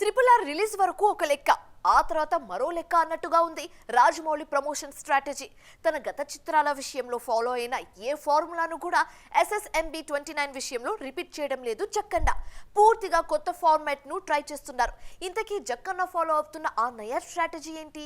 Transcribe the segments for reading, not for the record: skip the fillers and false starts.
RRR release వరకు ఒక లెక్క, ఆ తర్వాత మరో లెక్క అన్నట్టుగా ఉంది రాజమౌళి ప్రమోషన్ స్ట్రాటజీ. తన గత చిత్రాల విషయంలో ఫాలో అయిన ఏ ఫార్ములాను కూడా SSMB 29 విషయంలో రిపీట్ చేయడం లేదు జక్కన్న. పూర్తిగా కొత్త ఫార్మాట్ ను ట్రై చేస్తున్నారు. ఇంతకీ జక్కన్న ఫాలో అవుతున్న ఆ నయా స్ట్రాటజీ ఏంటి?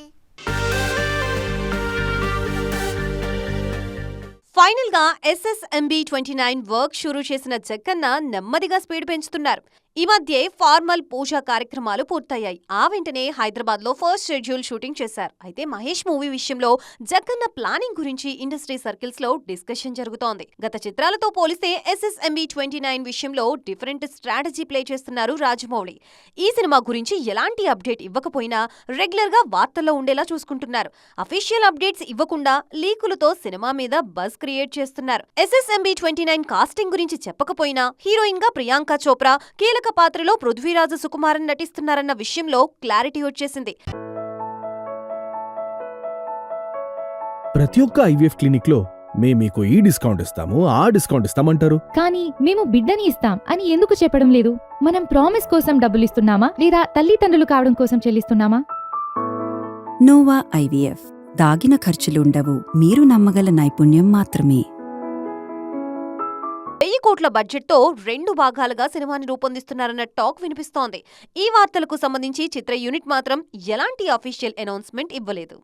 ఫైనల్ గా SSMB 29 వర్క్ షురూ చేసిన జక్కన్న నెమ్మదిగా స్పీడ్ పెంచుతున్నారు. ఈ మధ్య ఫార్మల్ పూజా కార్యక్రమాలు పూర్తయ్యాయి. ఆ వెంటనే హైదరాబాద్ లో ఫస్ట్ షెడ్యూల్ షూటింగ్ చేశారు. అయితే మహేష్ మూవీ విషయంలో జక్కన్న ప్లానింగ్ గురించి ఇండస్ట్రీ సర్కిల్స్ లో డిస్కషన్ జరుగుతోంది. గత చిత్రాలతో పోలిస్తే SSMB 29 విషయంలో డిఫరెంట్ స్ట్రాటజీ ప్లే చేస్తున్నారు రాజమౌళి. ఈ సినిమా గురించి ఎలాంటి అప్డేట్ ఇవ్వకపోయినా రెగ్యులర్ గా వార్తల్లో ఉండేలా చూసుకుంటున్నారు. అఫీషియల్ అప్డేట్స్ ఇవ్వకుండా లీకులతో సినిమా మీద బజ్ క్రియేట్ చేస్తున్నారు. SSMB 29 కాస్టింగ్ గురించి చెప్పకపోయినా హీరోయిన్ గా ప్రియాంక చోప్రా, కీలక పాత్రలో పృథ్వీరాజ్ సుకుమారన్ నటిస్తున్నారన్న విషయంలో క్లారిటీ వచ్చేసింది. ప్రతి ఒక్క IVF క్లినిక్ లో మీకు ఈ డిస్కౌంట్ ఇస్తాము, ఆ డిస్కౌంట్ ఇస్తామంటారు. కానీ మేము బిడ్డని ఇస్తాం అని ఎందుకు చెప్పడం లేదు? మనం ప్రామిస్ కోసం డబ్బులు ఇస్తున్నామా లేదా తల్లిదండ్రులు కావడం కోసం చెల్లిస్తున్నామా? నోవా IVF దాగిన ఖర్చులుండవు, మీరు నమ్మగల నైపుణ్యం మాత్రమే. 1000 కోట్ల బడ్జెట్తో 2 భాగాలుగా సినిమాని రూపొందిస్తున్నారన్న టాక్ వినిపిస్తోంది. ఈ వార్తలకు సంబంధించి చిత్ర యూనిట్ మాత్రం ఎలాంటి అఫీషియల్ అనౌన్స్మెంట్ ఇవ్వలేదు.